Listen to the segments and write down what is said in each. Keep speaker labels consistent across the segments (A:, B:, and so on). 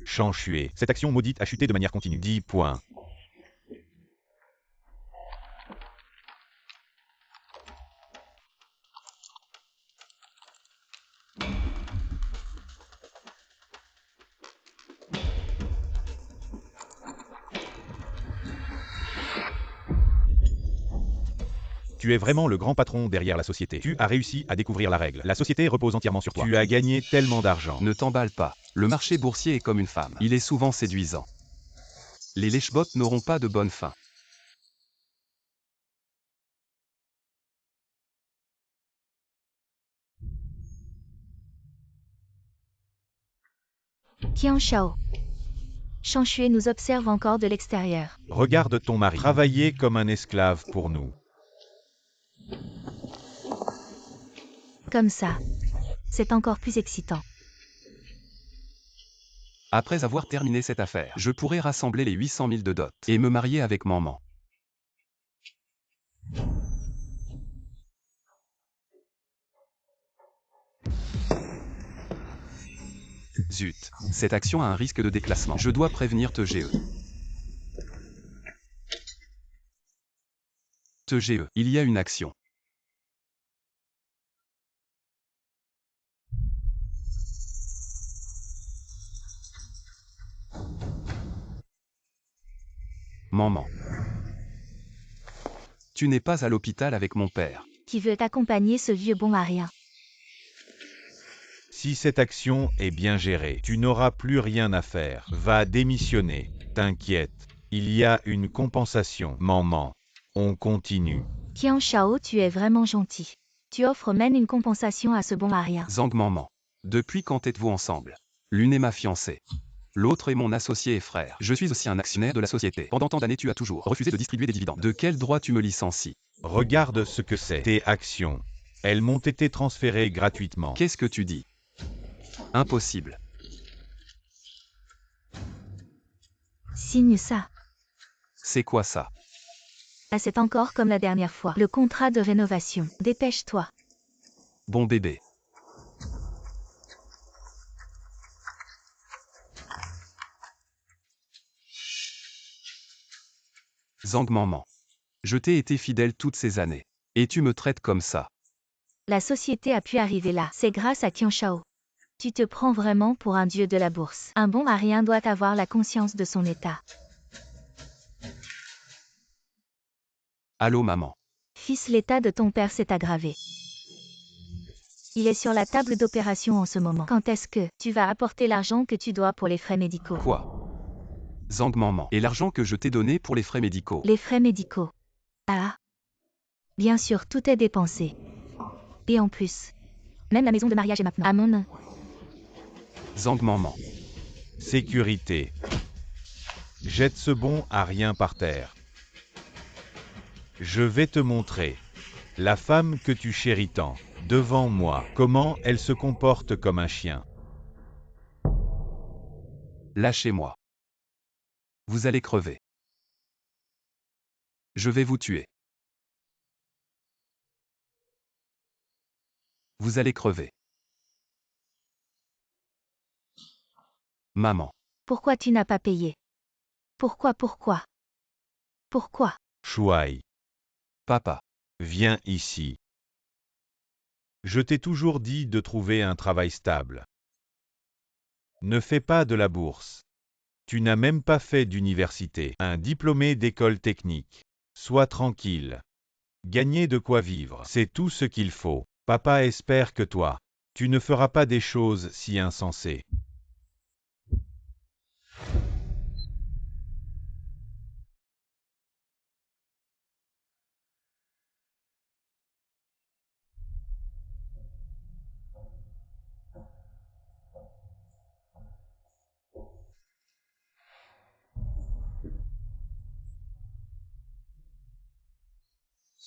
A: Changshui. Cette action maudite a chuté de manière continue. 10 points. Tu es vraiment le grand patron derrière la société. Tu as réussi à découvrir la règle. La société repose entièrement sur toi. Tu as gagné tellement d'argent.
B: Ne t'emballe pas. Le marché boursier est comme une femme. Il est souvent séduisant. Les lèche-bots n'auront pas de bonne fin.
C: Qian Shao. Changshui nous observe encore de l'extérieur.
A: Regarde ton mari. Travailler comme un esclave pour nous.
C: Comme ça. C'est encore plus excitant.
B: Après avoir terminé cette affaire, je pourrais rassembler les 800 000 de dot et me marier avec maman. Zut, cette action a un risque de déclassement. Je dois prévenir TGE. TGE, il y a une action. Maman. Tu n'es pas à l'hôpital avec mon père.
C: Qui veut accompagner ce vieux bon à rien?
A: Si cette action est bien gérée, tu n'auras plus rien à faire. Va démissionner. T'inquiète. Il y a une compensation. Maman. On continue.
C: Qian Shao, tu es vraiment gentil. Tu offres même une compensation à ce bon à rien.
B: Zhang maman. Depuis quand êtes-vous ensemble? L'une est ma fiancée. L'autre est mon associé et frère. Je suis aussi un actionnaire de la société. Pendant tant d'années, tu as toujours refusé de distribuer des dividendes. De quel droit tu me licencies?
A: Regarde ce que c'est. Tes actions. Elles m'ont été transférées gratuitement.
B: Qu'est-ce que tu dis? Impossible.
C: Signe ça.
B: C'est quoi ça?
C: Ah, c'est encore comme la dernière fois. Le contrat de rénovation. Dépêche-toi.
B: Bon bébé. Zhang maman. Je t'ai été fidèle toutes ces années. Et tu me traites comme ça.
C: La société a pu arriver là. C'est grâce à Qian Shao. Tu te prends vraiment pour un dieu de la bourse. Un bon à rien doit avoir la conscience de son état.
B: Allô maman.
C: Fils, l'état de ton père s'est aggravé. Il est sur la table d'opération en ce moment. Quand est-ce que tu vas apporter l'argent que tu dois pour les frais médicaux?
B: Quoi? Zhang maman. Et l'argent que je t'ai donné pour les frais médicaux?
C: Les frais médicaux. Ah. Bien sûr, tout est dépensé. Et en plus, même la maison de mariage est maintenant à mon nom.
B: Zhang maman.
A: Sécurité. Jette ce bon à rien par terre. Je vais te montrer. La femme que tu chéris tant, devant moi, comment elle se comporte comme un chien.
B: Lâchez-moi. Vous allez crever. Je vais vous tuer. Vous allez crever. Maman.
C: Pourquoi tu n'as pas payé? Pourquoi? Pourquoi?
A: Shuai,
B: Papa.
A: viens ici. Je t'ai toujours dit de trouver un travail stable. Ne fais pas de la bourse. Tu n'as même pas fait d'université, un diplômé d'école technique. Sois tranquille. Gagner de quoi vivre, c'est tout ce qu'il faut. Papa espère que toi, tu ne feras pas des choses si insensées.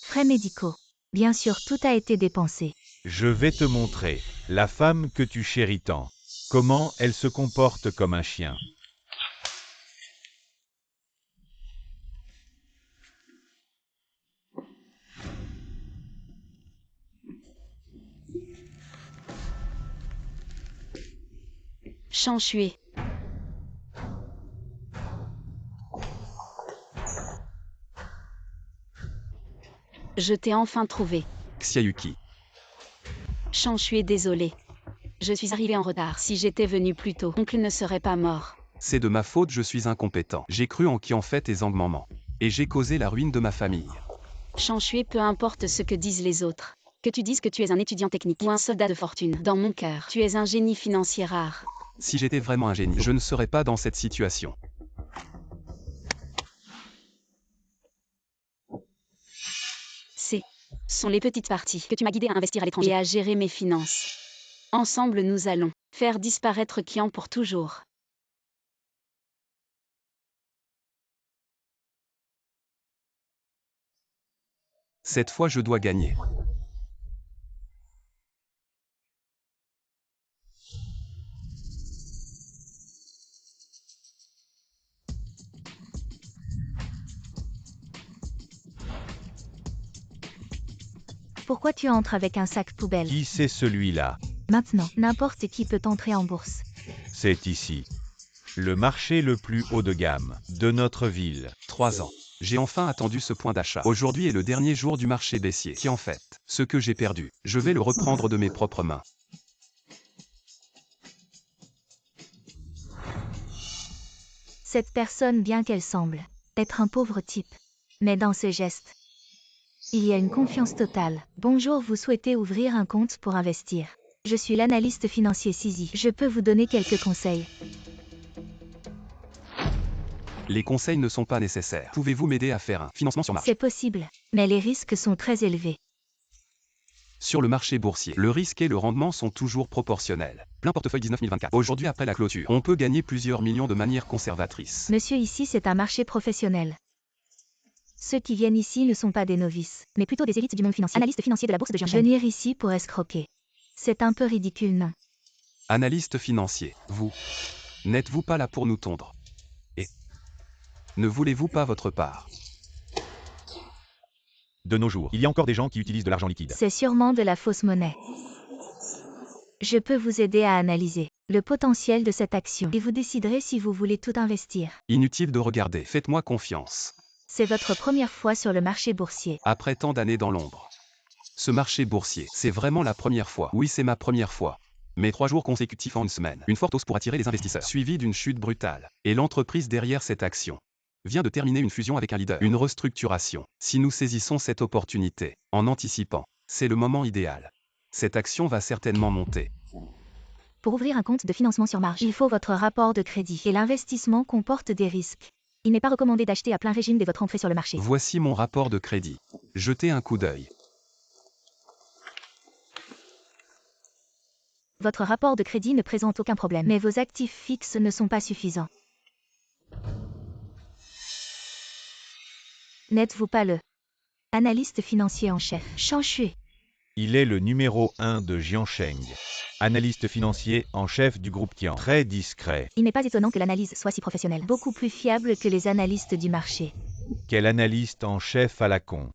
C: Frais médicaux. Bien sûr, tout a été dépensé.
A: Je vais te montrer, la femme que tu chéris tant, comment elle se comporte comme un chien.
C: Changshui.
D: Je t'ai enfin trouvé.
B: Xiayuki.
D: Je suis désolé. Je suis arrivé en retard. Si j'étais venu plus tôt, oncle ne serait pas mort.
B: C'est de ma faute, je suis incompétent. J'ai cru en qui en fait et Zhang Maman. Et j'ai causé la ruine de ma famille.
D: Shui, peu importe ce que disent les autres. Que tu dises que tu es un étudiant technique ou un soldat de fortune, dans mon cœur, tu es un génie financier rare.
B: Si j'étais vraiment un génie, je ne serais pas dans cette situation.
D: Ce sont les petites parties que tu m'as guidé à investir à l'étranger et à gérer mes finances. Ensemble, nous allons faire disparaître Qian pour toujours.
B: Cette fois, je dois gagner.
C: Pourquoi tu entres avec un sac poubelle?
A: Qui c'est celui-là?
C: Maintenant, n'importe qui peut entrer en bourse.
A: C'est ici. Le marché le plus haut de gamme de notre ville.
B: 3 ans. J'ai enfin attendu ce point d'achat. Aujourd'hui est le dernier jour du marché baissier. Qui en fait, ce que j'ai perdu, je vais le reprendre de mes propres mains.
C: Cette personne, bien qu'elle semble être un pauvre type, mais dans ce geste, il y a une confiance totale. Bonjour, vous souhaitez ouvrir un compte pour investir. Je suis l'analyste financier Sisi. Je peux vous donner quelques conseils.
B: Les conseils ne sont pas nécessaires. Pouvez-vous m'aider à faire un financement sur marché?
C: C'est possible, mais les risques sont très élevés.
B: Sur le marché boursier, le risque et le rendement sont toujours proportionnels. Plein portefeuille 19 024. Aujourd'hui, après la clôture, on peut gagner plusieurs millions de manière conservatrice.
C: Monsieur, ici c'est un marché professionnel. Ceux qui viennent ici ne sont pas des novices, mais plutôt des élites du monde financier. Analyste financier de la bourse de Jiangsheng. Venir ici pour escroquer. C'est un peu ridicule, non?
B: Analyste financier, vous, n'êtes-vous pas là pour nous tondre? Et ne voulez-vous pas votre part?
A: De nos jours, il y a encore des gens qui utilisent de l'argent liquide.
C: C'est sûrement de la fausse monnaie. Je peux vous aider à analyser le potentiel de cette action et vous déciderez si vous voulez tout investir.
B: Inutile de regarder, faites-moi confiance.
C: C'est votre première fois sur le marché boursier.
B: Après tant d'années dans l'ombre. Ce marché boursier, c'est vraiment la première fois. Oui, c'est ma première fois. Mais 3 jours consécutifs en une semaine. Une forte hausse pour attirer les investisseurs. Suivie d'une chute brutale. Et l'entreprise derrière cette action vient de terminer une fusion avec un leader. Une restructuration. Si nous saisissons cette opportunité, en anticipant, c'est le moment idéal. Cette action va certainement monter.
C: Pour ouvrir un compte de financement sur marge, il faut votre rapport de crédit et l'investissement comporte des risques. Il n'est pas recommandé d'acheter à plein régime dès votre entrée sur le marché.
B: Voici mon rapport de crédit. Jetez un coup d'œil.
C: Votre rapport de crédit ne présente aucun problème, mais vos actifs fixes ne sont pas suffisants. N'êtes-vous pas le analyste financier en chef, Shui?
A: Il est le numéro 1 de Jiangsheng. Analyste financier en chef du groupe Qian. Très discret.
C: Il n'est pas étonnant que l'analyse soit si professionnelle, beaucoup plus fiable que les analystes du marché.
A: Quel analyste en chef à la con.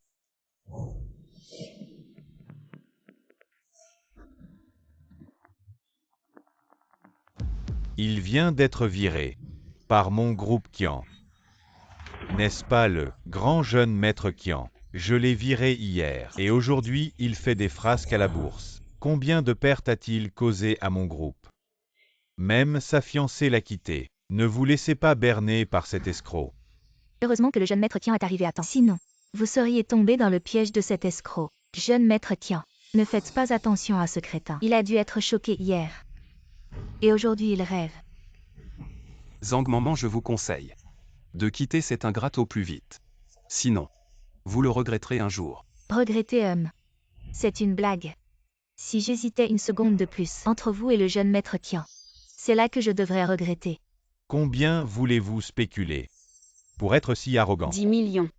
A: Il vient d'être viré par mon groupe Qian. N'est-ce pas le grand jeune maître Qian? Je l'ai viré hier, et aujourd'hui il fait des frasques à la bourse. Combien de pertes a-t-il causé à mon groupe? Même sa fiancée l'a quitté. Ne vous laissez pas berner par cet escroc.
C: Heureusement que le jeune maître Qian est arrivé à temps. Sinon, vous seriez tombé dans le piège de cet escroc. Jeune maître Qian, ne faites pas attention à ce crétin. Il a dû être choqué hier. Et aujourd'hui il rêve.
B: Zhang Maman, je vous conseille de quitter cet ingrat au plus vite. Sinon, vous le regretterez un jour.
C: Regretter, c'est une blague. Si j'hésitais une seconde de plus entre vous et le jeune maître Qian, c'est là que je devrais regretter.
A: Combien voulez-vous spéculer pour être si arrogant?
D: 10 millions.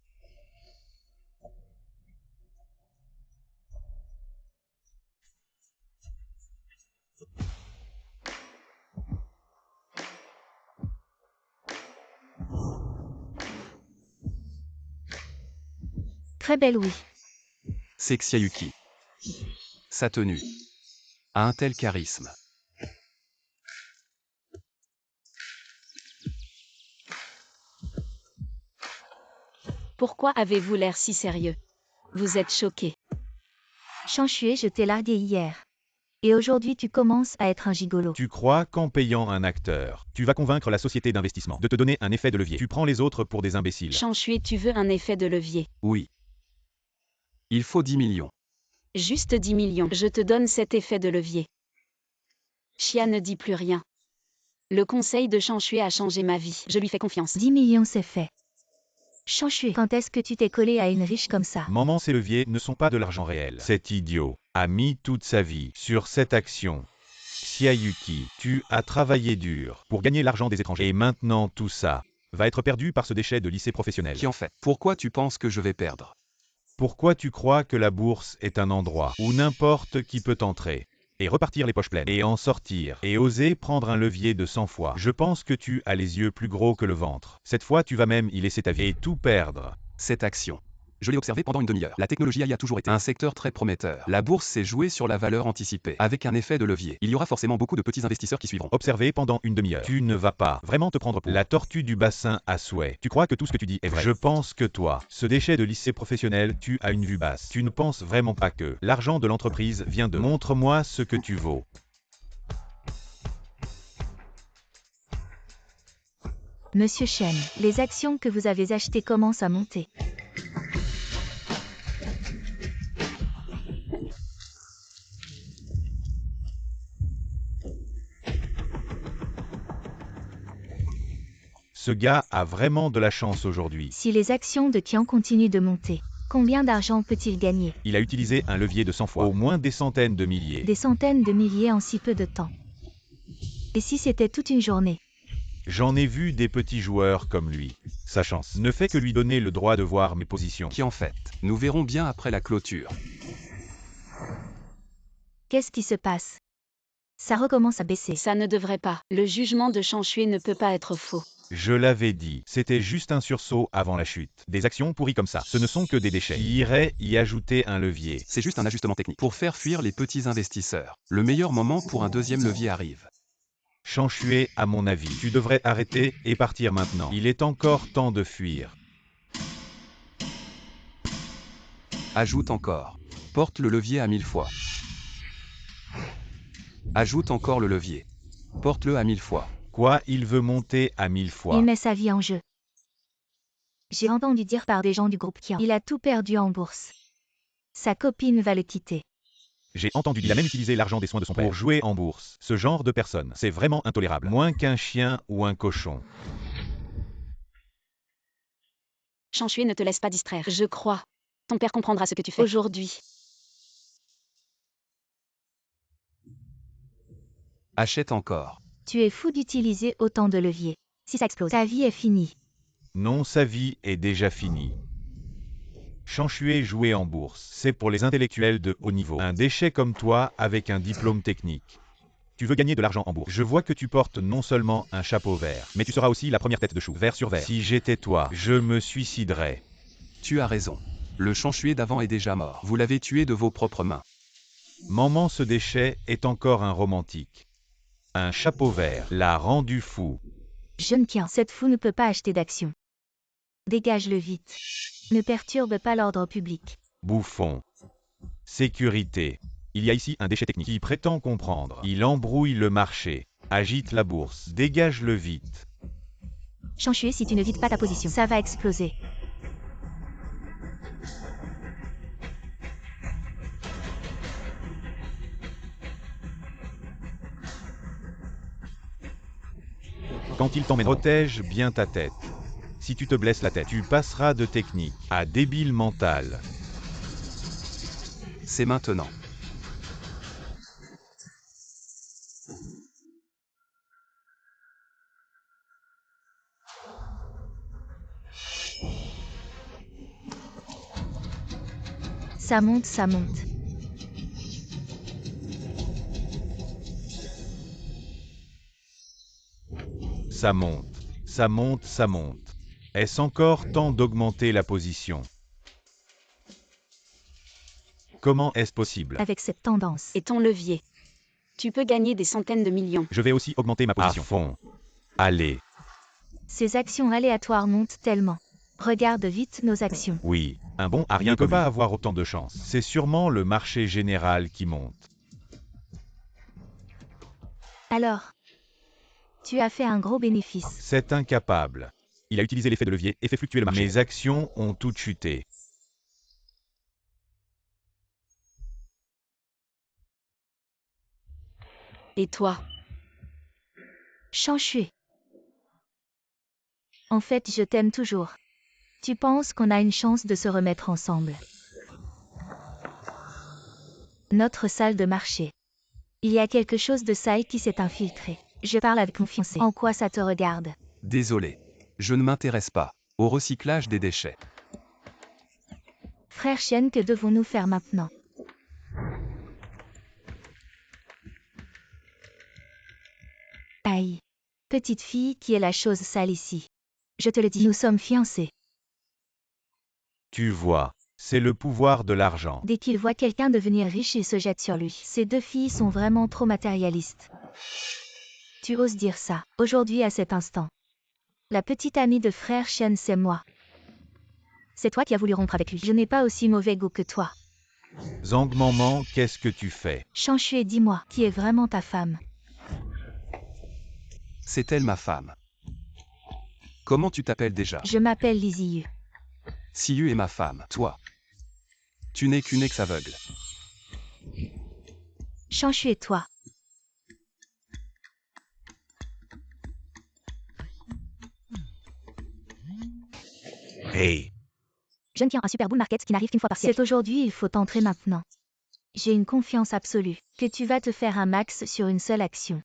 C: Très belle, oui.
B: C'est Xiayuki. Sa tenue a un tel charisme.
D: Pourquoi avez-vous l'air si sérieux? Vous êtes choqué.
C: Changshui, je t'ai largué hier. Et aujourd'hui tu commences à être un gigolo.
A: Tu crois qu'en payant un acteur, tu vas convaincre la société d'investissement de te donner un effet de levier. Tu prends les autres pour des imbéciles.
D: Changshui, tu veux un effet de levier.
B: Oui. Il faut 10 millions.
D: Juste 10 millions. Je te donne cet effet de levier. Xia ne dit plus rien. Le conseil de Changshui a changé ma vie. Je lui fais confiance.
C: 10 millions c'est fait. Changshui, quand est-ce que tu t'es collé à une riche comme ça?
A: Maman, ces leviers ne sont pas de l'argent réel. Cet idiot a mis toute sa vie sur cette action. Xiaoyuki, tu as travaillé dur pour gagner l'argent des étrangers. Et maintenant tout ça va être perdu par ce déchet de lycée professionnel.
B: Qui en fait? Pourquoi tu penses que je vais perdre?
A: Pourquoi tu crois que la bourse est un endroit où n'importe qui peut entrer et repartir les poches pleines, et en sortir, et oser prendre un levier de 100 fois? Je pense que tu as les yeux plus gros que le ventre. Cette fois, tu vas même y laisser ta vie et tout perdre.
B: Cette action. Je l'ai observée pendant une demi-heure. La technologie y a toujours été un secteur très prometteur. La bourse s'est jouée sur la valeur anticipée, avec un effet de levier. Il y aura forcément beaucoup de petits investisseurs qui suivront.
A: Observer pendant une demi-heure. Tu ne vas pas vraiment te prendre pour la tortue du bassin à souhait. Tu crois que tout ce que tu dis est vrai. Je pense que toi, ce déchet de lycée professionnel, tu as une vue basse. Tu ne penses vraiment pas que l'argent de l'entreprise vient de... Montre-moi ce que tu vaux.
C: Monsieur Chen, les actions que vous avez achetées commencent à monter.
A: Ce gars a vraiment de la chance aujourd'hui.
C: Si les actions de Qian continuent de monter, combien d'argent peut-il gagner?
A: Il a utilisé un levier de 100 fois, au moins des centaines de milliers.
C: Des centaines de milliers en si peu de temps. Et si c'était toute une journée?
A: J'en ai vu des petits joueurs comme lui. Sa chance ne fait que lui donner le droit de voir mes positions.
B: Qui en fait? Nous verrons bien après la clôture.
C: Qu'est-ce qui se passe? Ça recommence à baisser.
D: Ça ne devrait pas. Le jugement de Changshui ne peut pas être faux.
A: Je l'avais dit, c'était juste un sursaut avant la chute. Des actions pourries comme ça, ce ne sont que des déchets. Il irait y ajouter un levier.
B: C'est juste un ajustement technique pour faire fuir les petits investisseurs. Le meilleur moment pour un deuxième levier arrive.
A: Changshui, à mon avis, tu devrais arrêter et partir maintenant. Il est encore temps de fuir.
B: Ajoute encore. Porte le levier à 1000 fois. Ajoute encore le levier. Porte-le à 1000 fois.
A: Quoi, il veut monter à 1000 fois?
C: Il met sa vie en jeu. J'ai entendu dire par des gens du groupe Qian. Il a tout perdu en bourse. Sa copine va le quitter.
A: J'ai entendu, il a même utilisé l'argent des soins de son père pour jouer en bourse. Ce genre de personne, c'est vraiment intolérable. Moins qu'un chien ou un cochon.
D: Changshui ne te laisse pas distraire. Je crois. Ton père comprendra ce que tu fais aujourd'hui.
B: Achète encore.
C: Tu es fou d'utiliser autant de leviers. Si ça explose, ta vie est finie.
A: Non, sa vie est déjà finie. Changshui jouer en bourse, c'est pour les intellectuels de haut niveau. Un déchet comme toi avec un diplôme technique. Tu veux gagner de l'argent en bourse. Je vois que tu portes non seulement un chapeau vert, mais tu seras aussi la première tête de chou, vert sur vert. Si j'étais toi, je me suiciderais.
B: Tu as raison. Le Changshui d'avant est déjà mort. Vous l'avez tué de vos propres mains.
A: Maman, ce déchet est encore un romantique. Un chapeau vert l'a rendu fou.
C: Jeune Qian, cette fou ne peut pas acheter d'actions. Dégage-le vite. Ne perturbe pas l'ordre public.
A: Bouffon. Sécurité. Il y a ici un déchet technique qui prétend comprendre. Il embrouille le marché, agite la bourse. Dégage-le vite.
C: Changshui, si tu ne vides pas ta position, ça va exploser.
A: Quand il t'emmène, protège bien ta tête. Si tu te blesses la tête, tu passeras de technique à débile mental.
B: C'est maintenant.
C: Ça monte, ça monte.
A: Ça monte, ça monte, ça monte. Est-ce encore temps d'augmenter la position? Comment est-ce possible?
C: Avec cette tendance.
D: Et ton levier. Tu peux gagner des centaines de millions.
A: Je vais aussi augmenter ma position. À fond. Allez.
C: Ces actions aléatoires montent tellement. Regarde vite nos actions.
A: Oui, Un bon à rien ne peut pas avoir autant de chance. C'est sûrement le marché général qui monte.
C: Alors, tu as fait un gros bénéfice.
A: C'est incapable.
B: Il a utilisé l'effet de levier et fait fluctuer le marché.
A: Mes actions ont toutes chuté.
D: Et toi?
C: Changshui. En fait, je t'aime toujours. Tu penses qu'on a une chance de se remettre ensemble? Notre salle de marché. Il y a quelque chose de Sai qui s'est infiltré. Je parle avec mon fiancé. En quoi ça te regarde?
B: Désolé. Je ne m'intéresse pas au recyclage des déchets.
C: Frère Chen, que devons-nous faire maintenant? Aïe. Petite fille, qui est la chose sale ici? Je te le dis, nous sommes fiancés.
A: Tu vois, c'est le pouvoir de l'argent.
C: Dès qu'il voit quelqu'un devenir riche, il se jette sur lui. Ces deux filles sont vraiment trop matérialistes. Tu oses dire ça, aujourd'hui à cet instant. La petite amie de frère Chen, c'est moi. C'est toi qui as voulu rompre avec lui. Je n'ai pas aussi mauvais goût que toi.
A: Zhang Maman, qu'est-ce que tu fais?
C: Changshui, dis-moi, qui est vraiment ta femme?
B: C'est elle ma femme. Comment tu t'appelles déjà?
C: Je m'appelle Li Ziyu.
B: Siyu est ma femme. Toi. Tu n'es qu'une ex-aveugle.
C: Changshui et toi.
A: Hey!
C: Je ne tiens un super bull market qui n'arrive qu'une fois par siècle. C'est aujourd'hui, il faut entrer maintenant. J'ai une confiance absolue que tu vas te faire un max sur une seule action.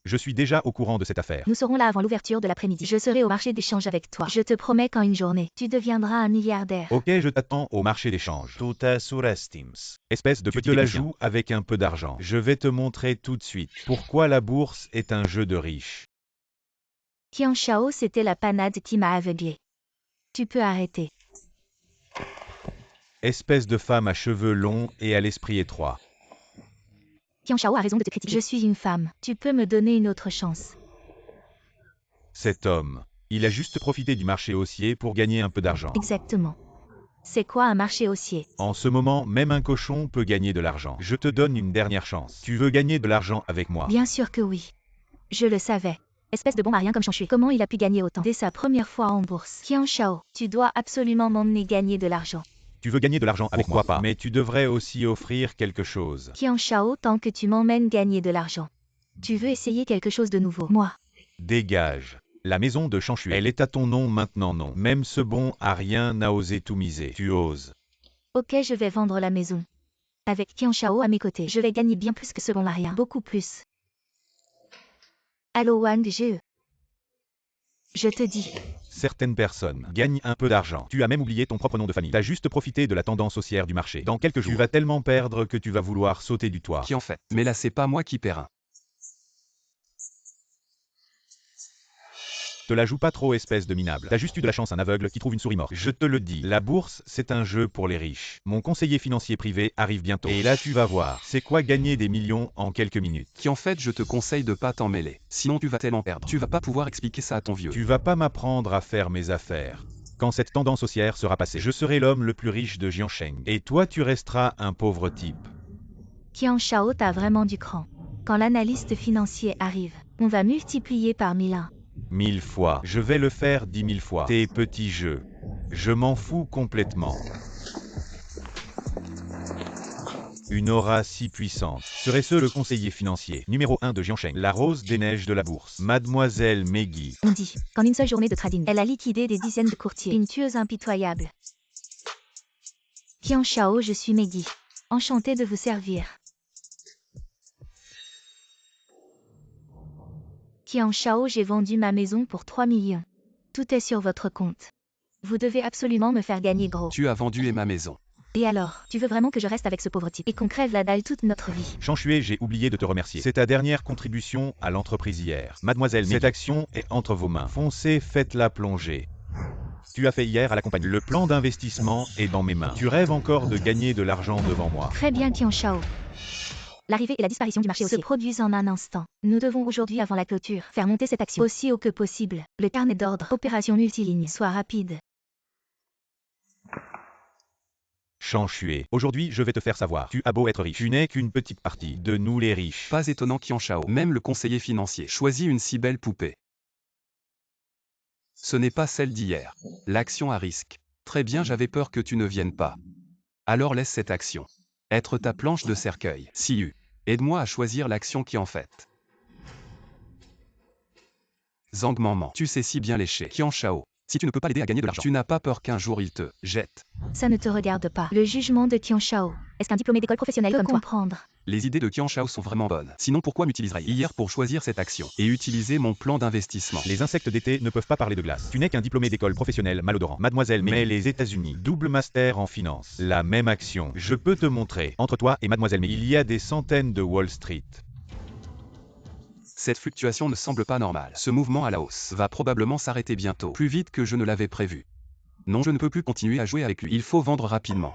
A: Je suis déjà au courant de cette affaire.
C: Nous serons là avant l'ouverture de l'après-midi. Je serai au marché d'échange avec toi. Je te promets qu'en une journée, tu deviendras un milliardaire.
A: Ok, je t'attends au marché d'échange. Tu te surestimes. Espèce de petit la joue avec un peu d'argent. Je vais te montrer tout de suite pourquoi la bourse est un jeu de riches.
C: Qian Shao, c'était la panade qui m'a aveuglé. Tu peux arrêter.
A: Espèce de femme à cheveux longs et à l'esprit étroit.
C: Qian Shao a raison de te critiquer. Je suis une femme. Tu peux me donner une autre chance.
A: Cet homme, il a juste profité du marché haussier pour gagner un peu d'argent.
C: Exactement. C'est quoi un marché haussier?
A: En ce moment, même un cochon peut gagner de l'argent. Je te donne une dernière chance. Tu veux gagner de l'argent avec moi?
C: Bien sûr que oui. Je le savais. Espèce de bon à rien comme Changshui. Comment il a pu gagner autant? Dès sa première fois en bourse. Qian Shao, tu dois absolument m'emmener gagner de l'argent.
A: Tu veux gagner de l'argent avec moi?
B: Pourquoi pas?
A: Mais tu devrais aussi offrir quelque chose.
C: Qian Shao, tant que tu m'emmènes gagner de l'argent. Tu veux essayer quelque chose de nouveau? Moi.
A: Dégage. La maison de Changshui, elle est à ton nom maintenant, non. Même ce bon à rien n'a osé tout miser. Tu oses.
C: Ok, je vais vendre la maison. Avec Qian Shao à mes côtés, je vais gagner bien plus que ce bon à rien. Beaucoup plus. Allo Wang Ge. Je te dis.
A: Certaines personnes gagnent un peu d'argent. Tu as même oublié ton propre nom de famille. T'as juste profité de la tendance haussière du marché. Dans quelques jours, tu vas tellement perdre que tu vas vouloir sauter du toit.
B: Qui en fait? Mais là c'est pas moi qui perds un.
A: Te la joue pas trop, espèce de minable. T'as juste eu de la chance, un aveugle qui trouve une souris morte. Je te le dis, la bourse, c'est un jeu pour les riches. Mon conseiller financier privé arrive bientôt. Et là tu vas voir, c'est quoi gagner des millions en quelques minutes.
B: Qui en fait je te conseille de pas t'en mêler. Sinon tu vas tellement perdre. Tu vas pas pouvoir expliquer ça à ton vieux.
A: Tu vas pas m'apprendre à faire mes affaires. Quand cette tendance haussière sera passée, je serai l'homme le plus riche de Jiangsheng. Et toi tu resteras un pauvre type.
C: Qian Shao, t'as vraiment du cran. Quand l'analyste financier arrive, on va multiplier par 1001.
A: 1000 fois. Je vais le faire 10 000 fois. Tes petits jeux. Je m'en fous complètement. Une aura si puissante. Serait-ce le conseiller financier numéro 1 de Jiangsheng, la rose des neiges de la bourse, Mademoiselle Meggy.
C: On dit qu'en une seule journée de trading, elle a liquidé des dizaines de courtiers. Une tueuse impitoyable. Qian Shao, je suis Meggy. Enchantée de vous servir. Qian Shao, j'ai vendu ma maison pour 3 millions. Tout est sur votre compte. Vous devez absolument me faire gagner gros.
B: Tu as vendu ma maison.
C: Et alors, tu veux vraiment que je reste avec ce pauvre type et qu'on crève la dalle toute notre vie?
A: Changshui, j'ai oublié de te remercier. C'est ta dernière contribution à l'entreprise hier. Mademoiselle, cette action est entre vos mains. Foncez, faites-la plonger. Tu as fait hier à la compagnie. Le plan d'investissement est dans mes mains. Tu rêves encore de gagner de l'argent devant moi.
C: Très bien, Qian Shao. L'arrivée et la disparition du marché haussier se produisent en un instant. Nous devons aujourd'hui, avant la clôture, faire monter cette action aussi haut que possible. Le carnet d'ordre, opération multiligne, soit rapide.
A: Shanshui, aujourd'hui je vais te faire savoir. Tu as beau être riche, tu n'es qu'une petite partie de nous les riches.
B: Pas étonnant Qian Shao, même le conseiller financier choisit une si belle poupée. Ce n'est pas celle d'hier. L'action à risque. Très bien, j'avais peur que tu ne viennes pas. Alors laisse cette action être ta planche de cercueil. Siyu, aide-moi à choisir l'action qui en fait. Zhang Manman, tu sais si bien lécher. Qian Shao, si tu ne peux pas l'aider à gagner de l'argent, tu n'as pas peur qu'un jour il te jette.
C: Ça ne te regarde pas. Le jugement de Qian Shao. Est-ce qu'un diplômé d'école professionnelle peut comprendre?
B: Les idées de Qian Shao sont vraiment bonnes. Sinon pourquoi m'utiliserais-je hier pour choisir cette action et utiliser mon plan d'investissement?
A: Les insectes d'été ne peuvent pas parler de glace. Tu n'es qu'un diplômé d'école professionnelle malodorant. Mademoiselle, mais les États-Unis, double master en finance. La même action. Je peux te montrer. Entre toi et Mademoiselle May, il y a des centaines de Wall Street.
B: Cette fluctuation ne semble pas normale. Ce mouvement à la hausse va probablement s'arrêter bientôt, plus vite que je ne l'avais prévu. Non, je ne peux plus continuer à jouer avec lui. Il faut vendre rapidement.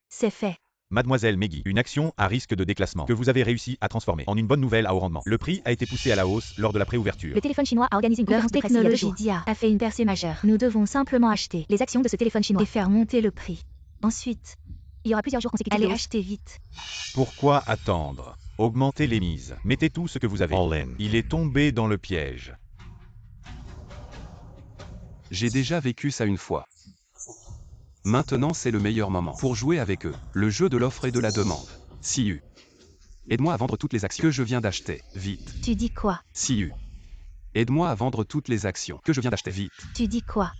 C: C'est fait.
A: Mademoiselle Meggy, une action à risque de déclassement que vous avez réussi à transformer en une bonne nouvelle à haut rendement. Le prix a été poussé à la hausse lors de la préouverture.
C: Le téléphone chinois a organisé une conférence de presse il y a 2 jours. L'IA a fait une percée majeure. Nous devons simplement acheter les actions de ce téléphone chinois et faire monter le prix. Ensuite, il y aura plusieurs jours consécutifs. Allez acheter vite.
A: Pourquoi attendre? Augmentez les mises. Mettez tout ce que vous avez. All in. Il est tombé dans le piège.
B: J'ai déjà vécu ça une fois. Maintenant c'est le meilleur moment pour jouer avec eux. Le jeu de l'offre et de la demande. Siyu, aide-moi à vendre toutes les actions que je viens d'acheter. Vite.
C: Tu dis quoi?
B: Siyu, aide-moi à vendre toutes les actions que je viens d'acheter. Vite.
C: Tu dis quoi?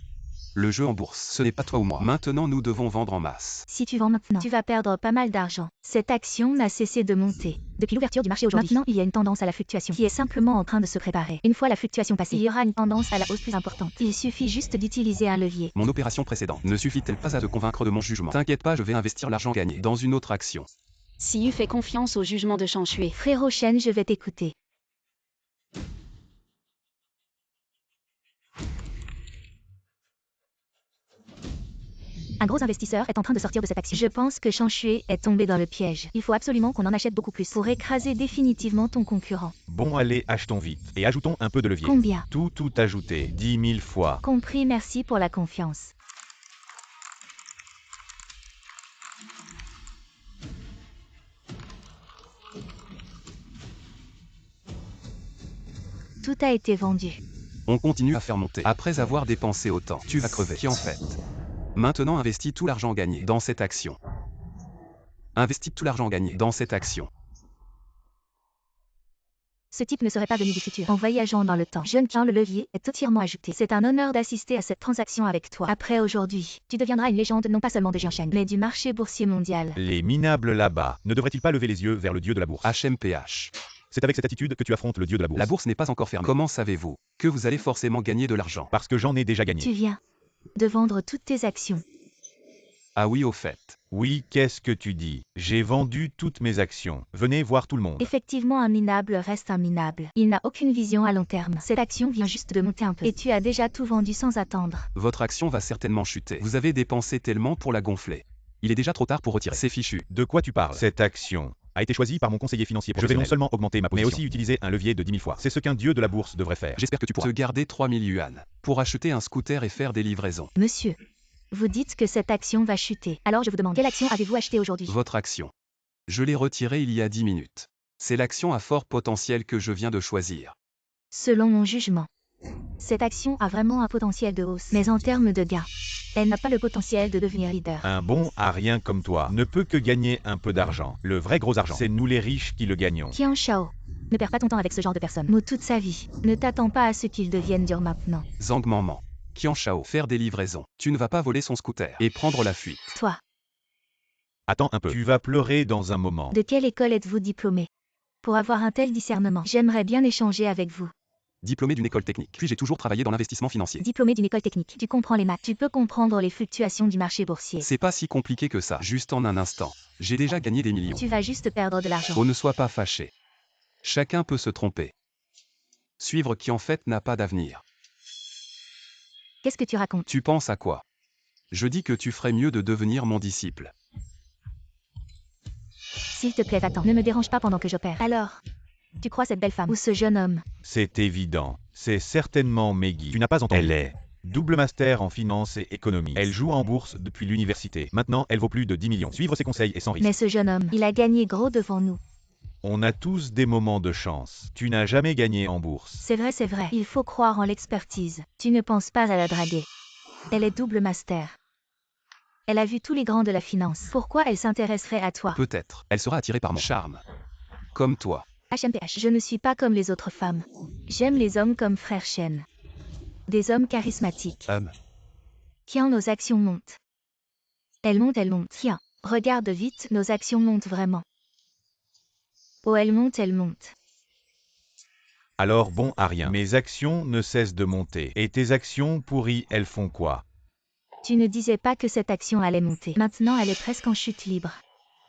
B: Le jeu en bourse, ce n'est pas toi ou moi. Maintenant nous devons vendre en masse.
C: Si tu vends maintenant, tu vas perdre pas mal d'argent. Cette action n'a cessé de monter depuis l'ouverture du marché aujourd'hui. Maintenant, il y a une tendance à la fluctuation qui est simplement en train de se préparer. Une fois la fluctuation passée, il y aura une tendance à la hausse plus importante. Il suffit juste d'utiliser un levier.
B: Mon opération précédente ne suffit-elle pas à te convaincre de mon jugement? T'inquiète pas, je vais investir l'argent gagné dans une autre action.
D: Siyu fait confiance au jugement de Shanshui.
C: Frérot Shen, je vais t'écouter. Un gros investisseur est en train de sortir de cette action. Je pense que Shanshui est tombé dans le piège. Il faut absolument qu'on en achète beaucoup plus pour écraser définitivement ton concurrent.
A: Bon, allez, achetons vite. Et ajoutons un peu de levier.
C: Combien?
A: Tout ajouté. 10 000 fois.
C: Compris, merci pour la confiance. Tout a été vendu.
B: On continue à faire monter. Après avoir dépensé autant, tu vas crever. Qui en fait? Maintenant investis tout l'argent gagné dans cette action. Investis tout l'argent gagné dans cette action.
C: Ce type ne serait pas venu du futur. En voyageant dans le temps, jeune Qian, le levier est entièrement ajouté. C'est un honneur d'assister à cette transaction avec toi. Après aujourd'hui, tu deviendras une légende non pas seulement de Jianshan, mais du marché boursier mondial.
A: Les minables là-bas ne devraient-ils pas lever les yeux vers le dieu de la bourse?
B: HMPH.
A: C'est avec cette attitude que tu affrontes le dieu de la bourse.
B: La bourse n'est pas encore fermée. Comment savez-vous que vous allez forcément gagner de l'argent?
A: Parce que j'en ai déjà gagné.
C: Tu viens de vendre toutes tes actions.
B: Ah oui, au fait.
A: Oui, qu'est-ce que tu dis? J'ai vendu toutes mes actions. Venez voir tout le monde.
C: Effectivement, un minable reste un minable. Il n'a aucune vision à long terme. Cette action vient juste de monter un peu. Et tu as déjà tout vendu sans attendre.
B: Votre action va certainement chuter. Vous avez dépensé tellement pour la gonfler. Il est déjà trop tard pour retirer. C'est fichu.
A: De quoi tu parles? Cette action a été choisie par mon conseiller financier. Je vais non seulement augmenter ma position, mais aussi utiliser un levier de 10 000 fois. C'est ce qu'un dieu de la bourse devrait faire.
B: J'espère que tu pourras te garder 3000 yuan pour acheter un scooter et faire des livraisons.
C: Monsieur, vous dites que cette action va chuter. Alors je vous demande, quelle action avez-vous acheté aujourd'hui?
B: Votre action. Je l'ai retirée il y a 10 minutes. C'est l'action à fort potentiel que je viens de choisir.
C: Selon mon jugement, cette action a vraiment un potentiel de hausse. Mais en termes de gains, elle n'a pas le potentiel de devenir leader.
A: Un bon à rien comme toi ne peut que gagner un peu d'argent. Le vrai gros argent, c'est nous les riches qui le gagnons.
C: Qian Shao, ne perds pas ton temps avec ce genre de personnes. Mot toute sa vie. Ne t'attends pas à ce qu'ils deviennent durs maintenant.
B: Zhang Manman. Qian Shao, faire des livraisons. Tu ne vas pas voler son scooter et prendre la fuite.
C: Toi,
A: Attends un peu. Tu vas pleurer dans un moment.
C: de quelle école êtes-vous diplômé? Pour avoir un tel discernement, j'aimerais bien échanger avec vous.
B: Diplômé d'une école technique. Puis j'ai toujours travaillé dans l'investissement financier.
C: Diplômé d'une école technique, tu comprends les maths, tu peux comprendre les fluctuations du marché boursier.
B: C'est pas si compliqué que ça. Juste en un instant. J'ai déjà gagné des millions.
C: Tu vas juste perdre de l'argent.
B: Oh, ne sois pas fâché. Chacun peut se tromper. Suivre qui en fait n'a pas d'avenir.
C: Qu'est-ce que tu racontes?
B: Tu penses à quoi? Je dis que tu ferais mieux de devenir mon disciple.
C: S'il te plaît, attends, ne me dérange pas pendant que j'opère. Alors, tu crois cette belle femme ou ce jeune homme?
A: C'est évident. C'est certainement Meggy. Tu n'as pas entendu. Elle est Double master en finance et économie. Elle joue en bourse depuis l'université. Maintenant, elle vaut plus de 10 millions. Suivre ses conseils est sans risque.
C: Mais ce jeune homme, il a gagné gros devant nous.
A: On a tous des moments de chance. Tu n'as jamais gagné en bourse.
C: C'est vrai. Il faut croire en l'expertise. Tu ne penses pas à la draguer. Elle est double master. Elle a vu tous les grands de la finance. Pourquoi elle s'intéresserait à toi?
B: Peut-être. Elle sera attirée par mon charme. Comme toi.
C: HMPH. Je ne suis pas comme les autres femmes. J'aime les hommes comme Frère Chen. Des hommes charismatiques. Tiens, nos actions montent. Elles montent. Tiens, regarde vite, nos actions montent vraiment. Oh, elles montent.
A: Alors bon à rien. Mes actions ne cessent de monter. Et tes actions pourries, elles font quoi?
C: Tu ne disais pas que cette action allait monter. Maintenant, elle est presque en chute libre.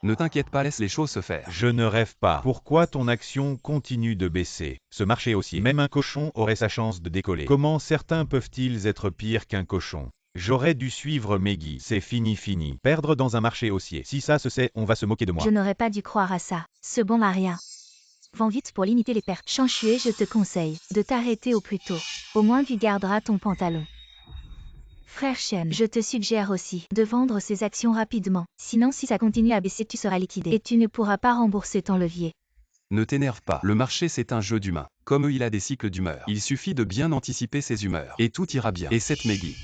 B: Ne t'inquiète pas, laisse les choses se faire.
A: Je ne rêve pas. Pourquoi ton action continue de baisser? Ce marché haussier. Même un cochon aurait sa chance de décoller. Comment certains peuvent-ils être pires qu'un cochon? J'aurais dû suivre Meggy. C'est fini. Perdre dans un marché haussier. Si ça se sait, on va se moquer de moi.
C: Je n'aurais pas dû croire à ça. Ce bon à rien. Vends vite pour limiter les pertes. Chanchué, je te conseille de t'arrêter au plus tôt. Au moins tu garderas ton pantalon. Frère Chen, je te suggère aussi de vendre ces actions rapidement. Sinon, si ça continue à baisser, tu seras liquidé et tu ne pourras pas rembourser ton levier.
B: Ne t'énerve pas. Le marché, c'est un jeu d'humains. Comme eux, il a des cycles d'humeur. Il suffit de bien anticiper ses humeurs. Et tout ira bien. Et cette Meggy.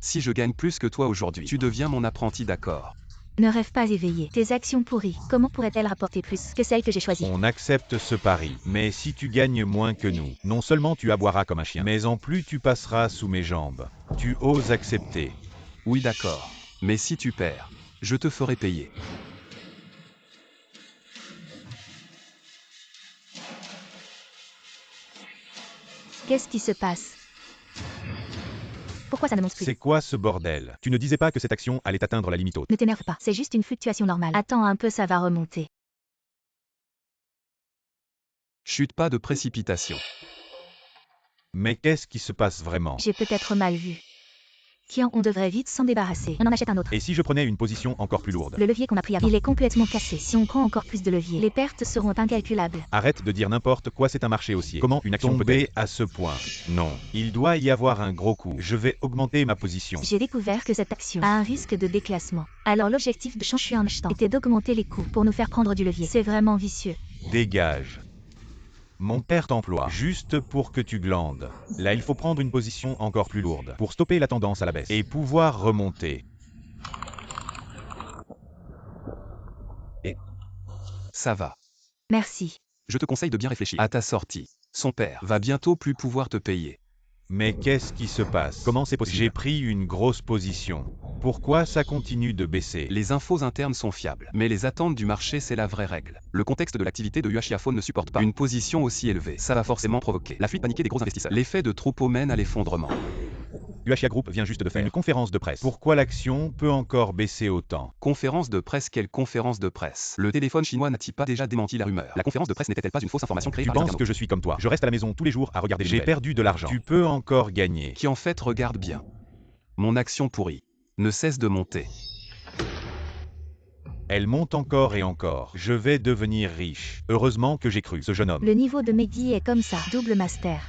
B: Si je gagne plus que toi aujourd'hui, tu deviens mon apprenti, d'accord?
C: Ne rêve pas éveillé. Tes actions pourries, comment pourraient-elles rapporter plus que celles que j'ai choisies?
A: On accepte ce pari. Mais si tu gagnes moins que nous, non seulement tu aboieras comme un chien, mais en plus tu passeras sous mes jambes. Tu oses accepter?
B: Oui, d'accord. Mais si tu perds, je te ferai payer.
C: Qu'est-ce qui se passe? Pourquoi ça ne monte plus?
A: C'est quoi ce bordel? Tu ne disais pas que cette action allait atteindre la limite haute.
C: Ne t'énerve pas, c'est juste une fluctuation normale. Attends un peu, ça va remonter.
B: Chute, pas de précipitation.
A: Mais qu'est-ce qui se passe vraiment?
C: J'ai peut-être mal vu. Tiens, on devrait vite s'en débarrasser. On en achète un autre.
A: Et si je prenais une position encore plus lourde?
C: Le levier qu'on a pris avant, il est complètement cassé. Si on prend encore plus de levier, les pertes seront incalculables.
A: Arrête de dire n'importe quoi, c'est un marché haussier. Comment une action peut tomber à ce point? Non. Il doit y avoir un gros coup. Je vais augmenter ma position.
C: J'ai découvert que cette action a un risque de déclassement. Alors l'objectif de Chanchui en achetant était d'augmenter les coûts pour nous faire prendre du levier. C'est vraiment vicieux.
A: Dégage. Mon père t'emploie juste pour que tu glandes. Là, il faut prendre une position encore plus lourde pour stopper la tendance à la baisse et pouvoir remonter.
B: Ça va.
C: Merci.
B: Je te conseille de bien réfléchir à ta sortie. Son père va bientôt plus pouvoir te payer.
A: Mais qu'est-ce qui se passe? Comment c'est possible? J'ai pris une grosse position. Pourquoi ça continue de baisser?
B: Les infos internes sont fiables, mais les attentes du marché, c'est la vraie règle. Le contexte de l'activité de Yuashia Phone ne supporte pas une position aussi élevée. Ça va forcément provoquer la fuite paniquée des gros investisseurs. L'effet de troupeau mène à l'effondrement.
A: Yuashia Group vient juste de faire une conférence de presse. Pourquoi l'action peut encore baisser autant?
B: Conférence de presse? Quelle conférence de presse? Le téléphone chinois n'a-t-il pas déjà démenti la rumeur? La conférence de presse n'était-elle pas une fausse information créée
A: Tu
B: par
A: penses
B: l'internaute?
A: que je suis comme toi? Je reste à la maison tous les jours à regarder les nouvelles. J'ai perdu de l'argent. Tu peux encore gagner.
B: Qui en fait regarde bien. Mon action pourrie ne cesse de monter.
A: Elle monte encore et encore. Je vais devenir riche. Heureusement que j'ai cru ce jeune homme.
C: Le niveau de Meggy est comme ça, double master.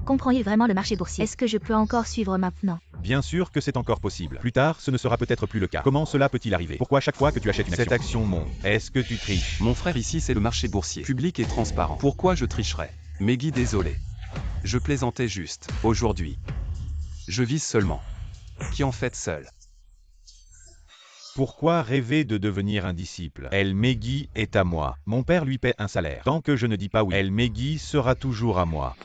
C: Comprend-il vraiment le marché boursier? Est-ce que je peux encore suivre maintenant?
A: Bien sûr que c'est encore possible. Plus tard, ce ne sera peut-être plus le cas. Comment cela peut-il arriver? Pourquoi chaque fois que tu achètes une action, cette action monte? Est-ce que tu triches?
B: Mon frère, ici c'est le marché boursier, public et transparent. Pourquoi je tricherais? Meggy, désolé. Je plaisantais juste. Aujourd'hui, je vise seulement. Qui en fait seul.
A: Pourquoi rêver de devenir un disciple? El Meggy est à moi. Mon père lui paie un salaire. Tant que je ne dis pas oui, El Meggy sera toujours à moi.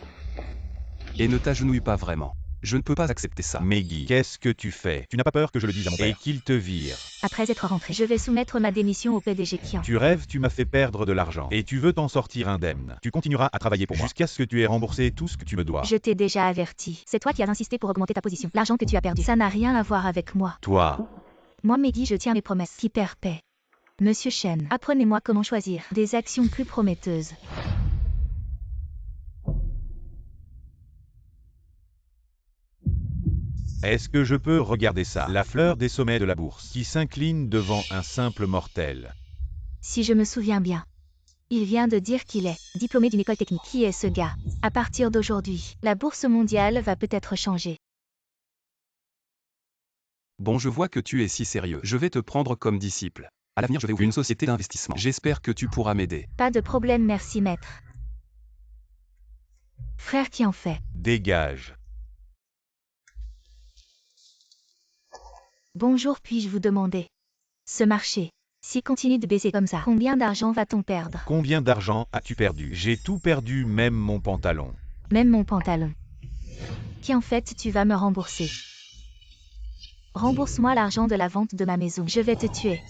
B: Et ne t'agenouille pas vraiment. Je ne peux pas accepter ça.
A: Meggy, qu'est-ce que tu fais? Tu n'as pas peur que je le dise à mon père? Et qu'il te vire?
C: Après être rentré, je vais soumettre ma démission au PDG Kian.
A: Tu rêves, tu m'as fait perdre de l'argent. Et tu veux t'en sortir indemne. Tu continueras à travailler pour moi jusqu'à ce que tu aies remboursé tout ce que tu me dois.
C: Je t'ai déjà averti. C'est toi qui as insisté pour augmenter ta position. L'argent que tu as perdu, ça n'a rien à voir avec moi.
A: Toi.
C: Moi, Meggy, je tiens mes promesses. Qui perd paie. Monsieur Chen, apprenez-moi comment choisir des actions plus prometteuses.
A: Est-ce que je peux regarder ça? La fleur des sommets de la bourse, qui s'incline devant un simple mortel.
C: Si je me souviens bien. Il vient de dire qu'il est diplômé d'une école technique. Qui est ce gars? À partir d'aujourd'hui, la bourse mondiale va peut-être changer.
B: Bon, je vois que tu es si sérieux. Je vais te prendre comme disciple. À l'avenir, je vais ouvrir une société d'investissement. J'espère que tu pourras m'aider.
C: Pas de problème, merci maître. Frère, qui en fait?
A: Dégage.
C: Bonjour, puis-je vous demander? Ce marché, s'il continue de baisser comme ça, combien d'argent va-t-on perdre?
A: Combien d'argent as-tu perdu? J'ai tout perdu, même mon pantalon.
C: Même mon pantalon. Qui en fait tu vas me rembourser? Rembourse-moi l'argent de la vente de ma maison. Je vais te tuer.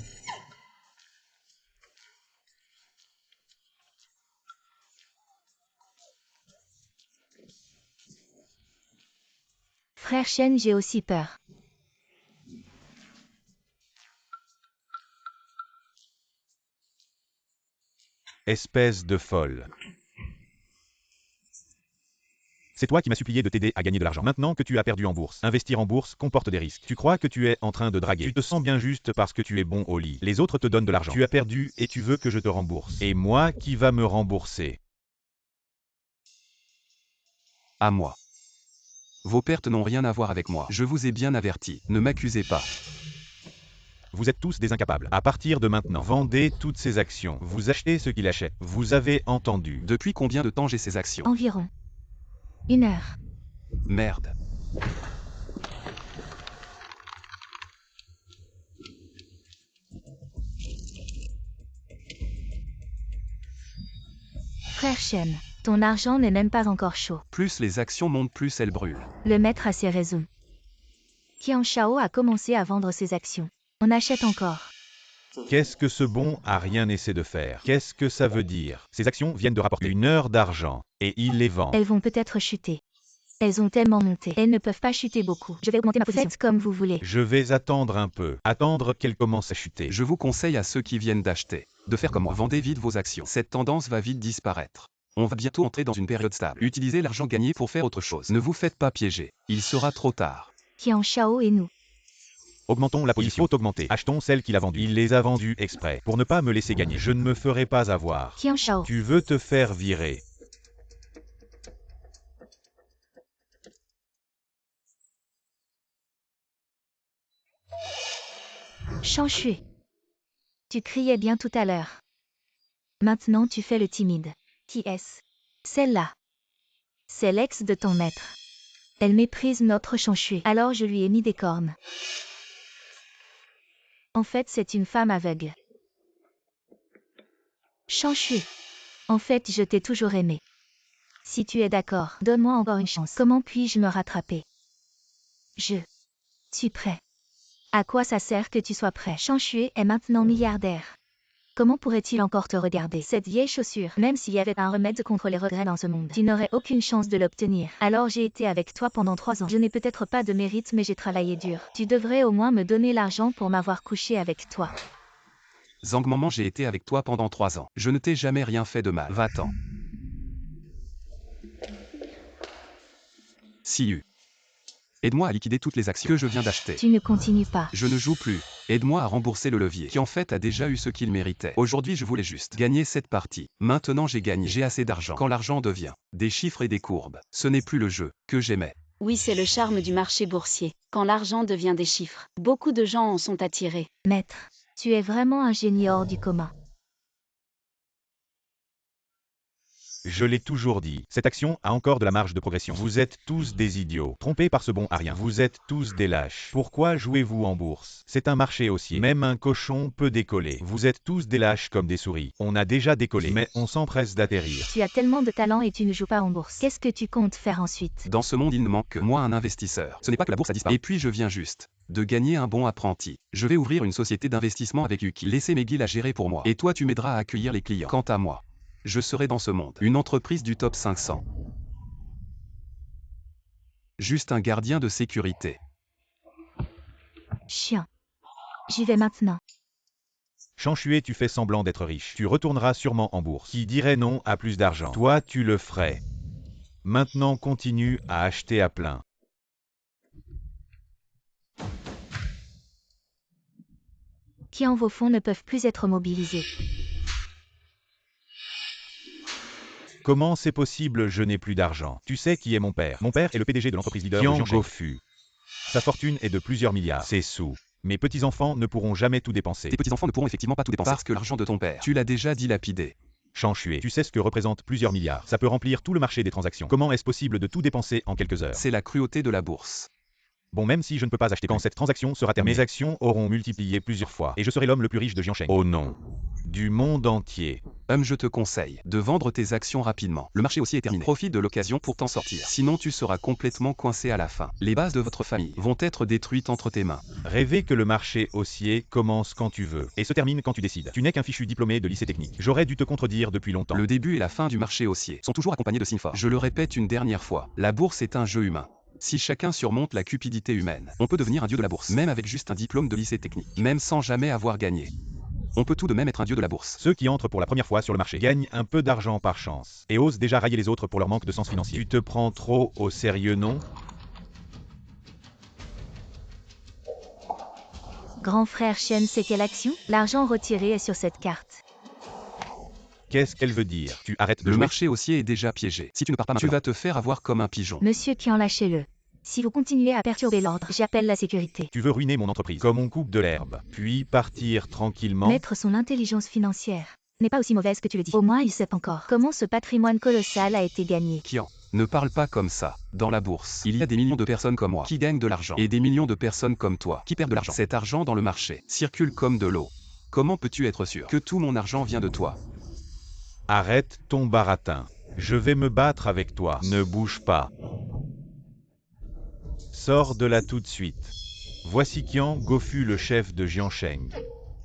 C: Frère Chen, j'ai aussi peur.
A: Espèce de folle. C'est toi qui m'as supplié de t'aider à gagner de l'argent. Maintenant que tu as perdu en bourse, investir en bourse comporte des risques. Tu crois que tu es en train de draguer. Tu te sens bien juste parce que tu es bon au lit. Les autres te donnent de l'argent. Tu as perdu et tu veux que je te rembourse. Et moi, qui va me rembourser?
B: À moi. Vos pertes n'ont rien à voir avec moi. Je vous ai bien averti. Ne m'accusez pas.
A: Vous êtes tous des incapables. À partir de maintenant, vendez toutes ces actions. Vous achetez ce qu'il achète. Vous avez entendu.
B: Depuis combien de temps j'ai ces actions?
C: Environ 1 heure.
B: Merde.
C: Frère Chen, ton argent n'est même pas encore chaud.
B: Plus les actions montent, plus elles brûlent.
C: Le maître a ses raisons. Qian Shao a commencé à vendre ses actions. On achète encore.
A: Qu'est-ce que ce bon a rien essaie de faire? Qu'est-ce que ça veut dire? Ces actions viennent de rapporter 1 heure d'argent, et il les vend.
C: Elles vont peut-être chuter. Elles ont tellement monté. Elles ne peuvent pas chuter beaucoup. Je vais augmenter ma position. Faites comme vous voulez.
A: Je vais attendre un peu. Attendre qu'elles commencent à chuter.
B: Je vous conseille à ceux qui viennent d'acheter de faire comme moi. Vendez vite vos actions. Cette tendance va vite disparaître. On va bientôt entrer dans une période stable. Utilisez l'argent gagné pour faire autre chose. Ne vous faites pas piéger. Il sera trop tard.
C: Qian Shao et nous.
A: Augmentons la position. Il faut augmenter. Achetons celle qu'il a vendue. Il les a vendues exprès. Pour ne pas me laisser gagner. Je ne me ferai pas avoir.
C: Qian Shao.
A: Tu veux te faire virer.
C: Shang Shui. Tu criais bien tout à l'heure. Maintenant tu fais le timide. Qui est-ce? Celle-là. C'est l'ex de ton maître. Elle méprise notre Shang Shui. Alors je lui ai mis des cornes. En fait, c'est une femme aveugle. Shang Shui. En fait, je t'ai toujours aimé. Si tu es d'accord, donne-moi encore une chance. Comment puis-je me rattraper? Je suis prêt. À quoi ça sert que tu sois prêt? Shang Shui est maintenant milliardaire. Comment pourrait-il encore te regarder? Cette vieille chaussure, même s'il y avait un remède contre les regrets dans ce monde, tu n'aurais aucune chance de l'obtenir. Alors j'ai été avec toi pendant 3 ans. Je n'ai peut-être pas de mérite, mais j'ai travaillé dur. Tu devrais au moins me donner l'argent pour m'avoir couché avec toi.
B: Zhang Maman, j'ai été avec toi pendant 3 ans. Je ne t'ai jamais rien fait de mal. Va-t'en. Siyu. Aide-moi à liquider toutes les actions que je viens d'acheter.
C: Tu ne continues pas.
B: Je ne joue plus. Aide-moi à rembourser le levier, qui en fait a déjà eu ce qu'il méritait. Aujourd'hui, je voulais juste gagner cette partie. Maintenant, j'ai gagné. J'ai assez d'argent. Quand l'argent devient des chiffres et des courbes, ce n'est plus le jeu que j'aimais.
D: Oui, c'est le charme du marché boursier. Quand l'argent devient des chiffres, beaucoup de gens en sont attirés.
C: Maître, tu es vraiment un génie hors du commun.
A: Je l'ai toujours dit, cette action a encore de la marge de progression. Vous êtes tous des idiots, trompés par ce bon à rien. Vous êtes tous des lâches. Pourquoi jouez-vous en bourse? C'est un marché haussier. Même un cochon peut décoller. Vous êtes tous des lâches comme des souris. On a déjà décollé, mais on s'empresse d'atterrir.
C: Tu as tellement de talent et tu ne joues pas en bourse. Qu'est-ce que tu comptes faire ensuite?
B: Dans ce monde, il ne manque que moi, un investisseur. Ce n'est pas que la bourse a disparu. Et puis je viens juste de gagner un bon apprenti. Je vais ouvrir une société d'investissement avec Yuki. Laissez Meggy la gérer pour moi. Et toi, tu m'aideras à accueillir les clients. Quant à moi, je serai dans ce monde une entreprise du top 500. Juste un gardien de sécurité.
C: Chien. J'y vais maintenant.
A: Shang Shui, tu fais semblant d'être riche. Tu retourneras sûrement en bourse. Qui dirait non à plus d'argent? Toi, tu le ferais. Maintenant, continue à acheter à plein.
C: Qui en vos fonds ne peuvent plus être mobilisés.
A: Comment c'est possible? Je n'ai plus d'argent. Tu sais qui est mon père? Mon père est le PDG de l'entreprise leader Qian Gofu. Sa fortune est de plusieurs milliards. C'est sous. Mes petits-enfants ne pourront jamais tout dépenser.
B: Tes petits-enfants ne pourront effectivement pas tout dépenser parce que l'argent de ton père, tu l'as déjà dilapidé.
A: Chan Xue, tu sais ce que représente plusieurs milliards. Ça peut remplir tout le marché des transactions. Comment est-ce possible de tout dépenser en quelques heures?
B: C'est la cruauté de la bourse.
A: Bon, même si je ne peux pas acheter quand cette transaction sera terminée, mes actions auront multiplié plusieurs fois et je serai l'homme le plus riche de Jiansheng. Oh non. Du monde entier.
B: Je te conseille de vendre tes actions rapidement. Le marché haussier est terminé. Profite de l'occasion pour t'en sortir. Sinon tu seras complètement coincé à la fin. Les bases de votre famille vont être détruites entre tes mains.
A: Rêver que le marché haussier commence quand tu veux et se termine quand tu décides. Tu n'es qu'un fichu diplômé de lycée technique. J'aurais dû te contredire depuis longtemps.
B: Le début et la fin du marché haussier sont toujours accompagnés de signes forts. Je le répète une dernière fois, la bourse est un jeu humain. Si chacun surmonte la cupidité humaine, on peut devenir un dieu de la bourse, même avec juste un diplôme de lycée technique, même sans jamais avoir gagné. On peut tout de même être un dieu de la bourse.
A: Ceux qui entrent pour la première fois sur le marché gagnent un peu d'argent par chance et osent déjà railler les autres pour leur manque de sens financier. Tu te prends trop au sérieux, non?
C: Grand frère Shen, c'est quelle action? L'argent retiré est sur cette carte.
A: Qu'est-ce qu'elle veut dire? Tu arrêtes de
B: Le
A: jouer?
B: marché haussier est déjà piégé. Si tu ne pars pas maintenant, tu vas te faire avoir comme un pigeon.
C: Monsieur Qian, lâchez-le. Si vous continuez à perturber l'ordre, j'appelle la sécurité.
A: Tu veux ruiner mon entreprise comme on coupe de l'herbe, puis partir tranquillement?
C: Maître, son intelligence financière n'est pas aussi mauvaise que tu le dis. Au moins, il sait encore comment ce patrimoine colossal a été gagné.
B: Qian, ne parle pas comme ça. Dans la bourse, il y a des millions de personnes comme moi qui gagnent de l'argent et des millions de personnes comme toi qui perdent de l'argent. Cet argent dans le marché circule comme de l'eau. Comment peux-tu être sûr que tout mon argent vient de toi?
A: Arrête ton baratin. Je vais me battre avec toi. Ne bouge pas. Sors de là tout de suite. Voici Qian Gofu, le chef de Jiansheng.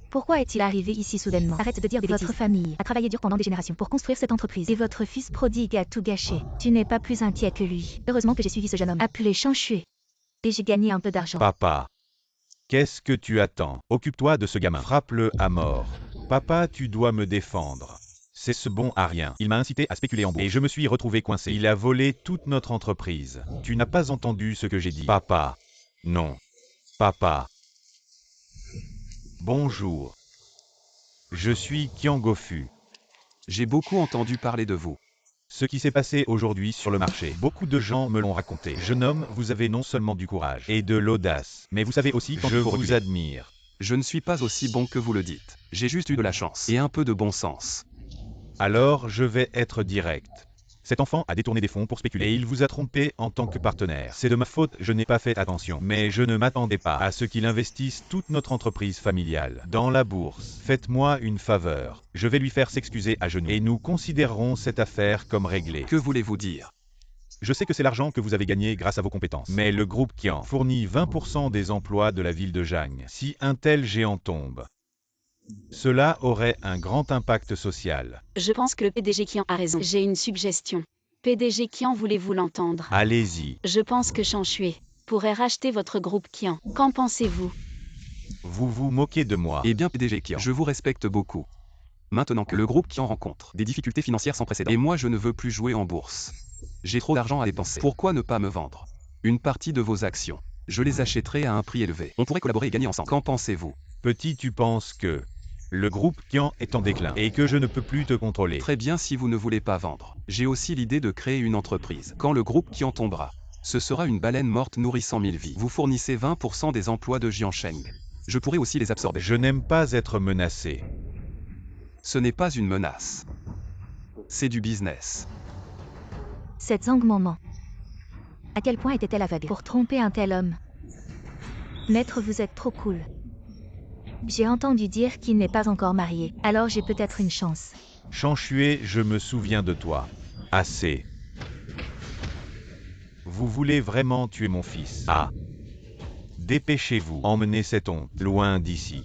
C: Pourquoi est-il arrivé ici soudainement? Arrête de dire des bêtises. Votre famille a travaillé dur pendant des générations pour construire cette entreprise. Et votre fils prodigue a tout gâché. Tu n'es pas plus inquiet que lui. Heureusement que j'ai suivi ce jeune homme appelé Chan Xue. Et j'ai gagné un peu d'argent.
A: Papa. Qu'est-ce que tu attends? Occupe-toi de ce gamin. Frappe-le à mort. Papa, tu dois me défendre. C'est ce bon à rien. Il m'a incité à spéculer en bourse et je me suis retrouvé coincé. Il a volé toute notre entreprise. Tu n'as pas entendu ce que j'ai dit. Papa. Non. Papa. Bonjour. Je suis Qian Gofu.
B: J'ai beaucoup entendu parler de vous.
A: Ce qui s'est passé aujourd'hui sur le marché, beaucoup de gens me l'ont raconté. Jeune homme, vous avez non seulement du courage et de l'audace, mais vous savez aussi quand je vous admire.
B: Je ne suis pas aussi bon que vous le dites. J'ai juste eu de la chance et un peu de bon sens.
A: Alors, je vais être direct. Cet enfant a détourné des fonds pour spéculer et il vous a trompé en tant que partenaire. C'est de ma faute, je n'ai pas fait attention. Mais je ne m'attendais pas à ce qu'il investisse toute notre entreprise familiale dans la bourse. Faites-moi une faveur. Je vais lui faire s'excuser à genoux et nous considérerons cette affaire comme réglée.
B: Que voulez-vous dire?
A: Je sais que c'est l'argent que vous avez gagné grâce à vos compétences. Mais le groupe Qian fournit 20% des emplois de la ville de Jiang. Si un tel géant tombe, cela aurait un grand impact social.
D: Je pense que le PDG Qian a raison. J'ai une suggestion. PDG Qian, voulez-vous l'entendre?
A: Allez-y.
D: Je pense que Chan Xue pourrait racheter votre groupe Qian. Qu'en pensez-vous?
A: Vous vous moquez de moi.
B: Eh bien PDG Qian, je vous respecte beaucoup. Maintenant que le groupe Qian rencontre des difficultés financières sans précédent, et moi je ne veux plus jouer en bourse. J'ai trop d'argent à dépenser. Pourquoi ne pas me vendre une partie de vos actions? Je les achèterai à un prix élevé. On pourrait collaborer et gagner ensemble. Qu'en pensez-vous?
A: Petit, tu penses que le groupe Qian est en déclin et que je ne peux plus te contrôler.
B: Très bien si vous ne voulez pas vendre. J'ai aussi l'idée de créer une entreprise. Quand le groupe Qian tombera, ce sera une baleine morte nourrissant 1000 vies. Vous fournissez 20% des emplois de Jiansheng. Je pourrais aussi les absorber.
A: Je n'aime pas être menacé.
B: Ce n'est pas une menace. C'est du business.
C: Cette Zhang Maman. À quel point était-elle aveugle pour tromper un tel homme? Maître, vous êtes trop cool. J'ai entendu dire qu'il n'est pas encore marié, alors j'ai peut-être une chance.
A: Chan Xue, je me souviens de toi. Assez. Vous voulez vraiment tuer mon fils? Ah. Dépêchez-vous, emmenez cette honte loin d'ici.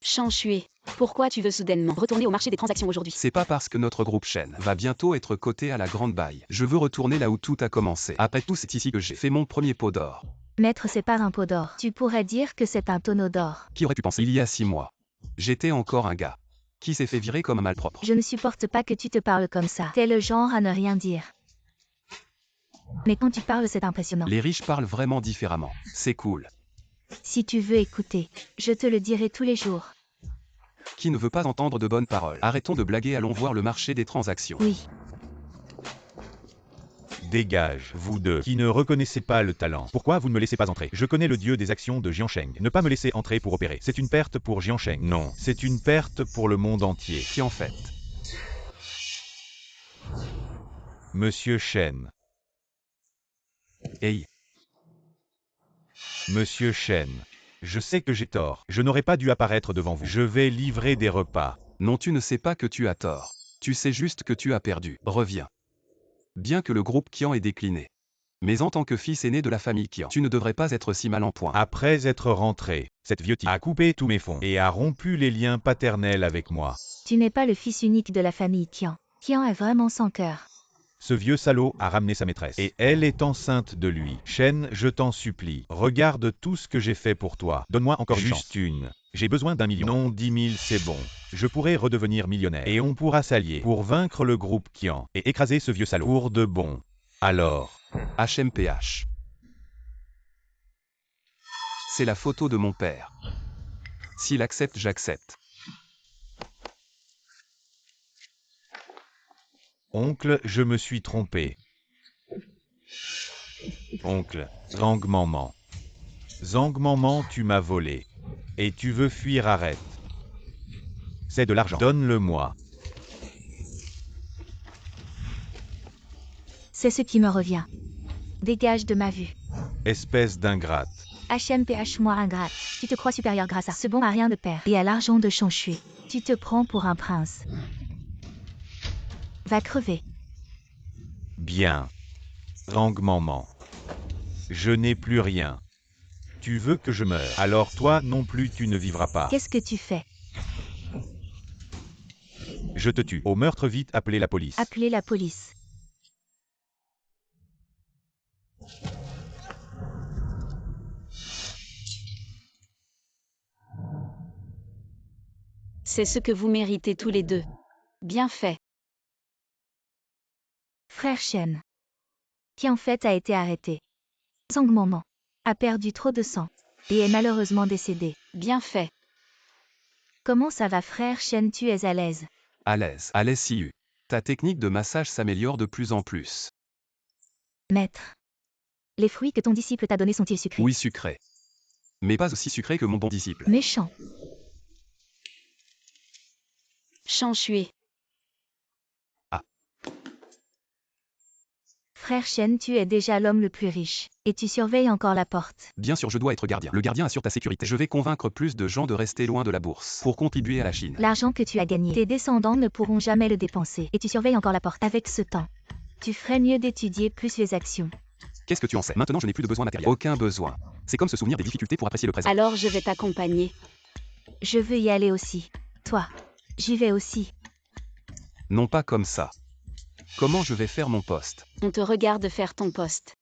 D: Chan Xue, pourquoi tu veux soudainement retourner au marché des transactions aujourd'hui?
B: C'est pas parce que notre groupe Shen va bientôt être coté à la grande baille. Je veux retourner là où tout a commencé. Après tout, c'est ici que j'ai fait mon premier pot d'or.
C: Maître, c'est pas un pot d'or. Tu pourrais dire que c'est un tonneau d'or.
B: Qui aurait pu penser? Il y a 6 mois, j'étais encore un gars Qui s'est fait virer comme un malpropre.
C: Je ne supporte pas que tu te parles comme ça. T'es le genre à ne rien dire. Mais quand tu parles, c'est impressionnant.
B: Les riches parlent vraiment différemment. C'est cool.
C: Si tu veux écouter, je te le dirai tous les jours.
B: Qui ne veut pas entendre de bonnes paroles? Arrêtons de blaguer, allons voir le marché des transactions.
C: Oui.
A: Dégage, vous deux, qui ne reconnaissez pas le talent. Pourquoi vous ne me laissez pas entrer? Je connais le dieu des actions de Jiansheng. Ne pas me laisser entrer pour opérer. C'est une perte pour Jiansheng. Non, c'est une perte pour le monde entier.
B: Qui en fait?
A: Monsieur Shen.
B: Hey.
A: Monsieur Shen. Je sais que j'ai tort. Je n'aurais pas dû apparaître devant vous. Je vais livrer des repas.
B: Non, tu ne sais pas que tu as tort. Tu sais juste que tu as perdu. Reviens. Bien que le groupe Qian ait décliné. Mais en tant que fils aîné de la famille Qian, tu ne devrais pas être si mal en point.
A: Après être rentré, cette vieille a coupé tous mes fonds et a rompu les liens paternels avec moi.
C: Tu n'es pas le fils unique de la famille Qian. Qian est vraiment sans cœur.
A: Ce vieux salaud a ramené sa maîtresse. Et elle est enceinte de lui. Shen, je t'en supplie. Regarde tout ce que j'ai fait pour toi. Donne-moi encore juste une. J'ai besoin d'1 million. Non, 10 000, c'est bon. Je pourrais redevenir millionnaire. Et on pourra s'allier pour vaincre le groupe Qian et écraser ce vieux salaud. Pour de bon. Alors.
B: HMPH. C'est la photo de mon père. S'il accepte, j'accepte.
A: Oncle, je me suis trompé. Oncle, Zhang Maman. Zhang Maman, tu m'as volé. Et tu veux fuir, arrête. C'est de l'argent. Donne-le-moi.
C: C'est ce qui me revient. Dégage de ma vue.
A: Espèce d'ingrate.
C: HMPH moi ingrate. Tu te crois supérieur grâce à ce bon à rien de père et à l'argent de Changshui. Tu te prends pour un prince. Va crever.
A: Bien. Zhang Maman. Je n'ai plus rien. Tu veux que je meure. Alors toi non plus tu ne vivras pas.
C: Qu'est-ce que tu fais?
A: Je te tue. Au meurtre vite, appelez la police.
C: Appelez la police.
D: C'est ce que vous méritez tous les deux. Bien fait.
C: Frère Shen. Qui en fait a été arrêté. Zhang Maman a perdu trop de sang et est malheureusement décédé.
D: Bien fait.
C: Comment ça va frère Shen, tu es à l'aise?
B: À l'aise. À l'aise, Siu. Ta technique de massage s'améliore de plus en plus.
C: Maître. Les fruits que ton disciple t'a donnés sont-ils sucrés?
B: Oui, sucré. Mais pas aussi sucré que mon bon disciple.
C: Méchant.
D: Changshui.
C: Frère Shen, tu es déjà l'homme le plus riche. Et tu surveilles encore la porte.
B: Bien sûr, je dois être gardien. Le gardien assure ta sécurité. Je vais convaincre plus de gens de rester loin de la bourse pour contribuer à la Chine.
C: L'argent que tu as gagné, tes descendants ne pourront jamais le dépenser. Et tu surveilles encore la porte. Avec ce temps, tu ferais mieux d'étudier plus les actions.
B: Qu'est-ce que tu en sais? Maintenant, je n'ai plus de besoin matériel. Aucun besoin. C'est comme se souvenir des difficultés pour apprécier le présent.
D: Alors je vais t'accompagner.
C: Je veux y aller aussi. Toi. J'y vais aussi.
B: Non pas comme ça. Comment je vais faire mon poste?
D: On te regarde faire ton poste.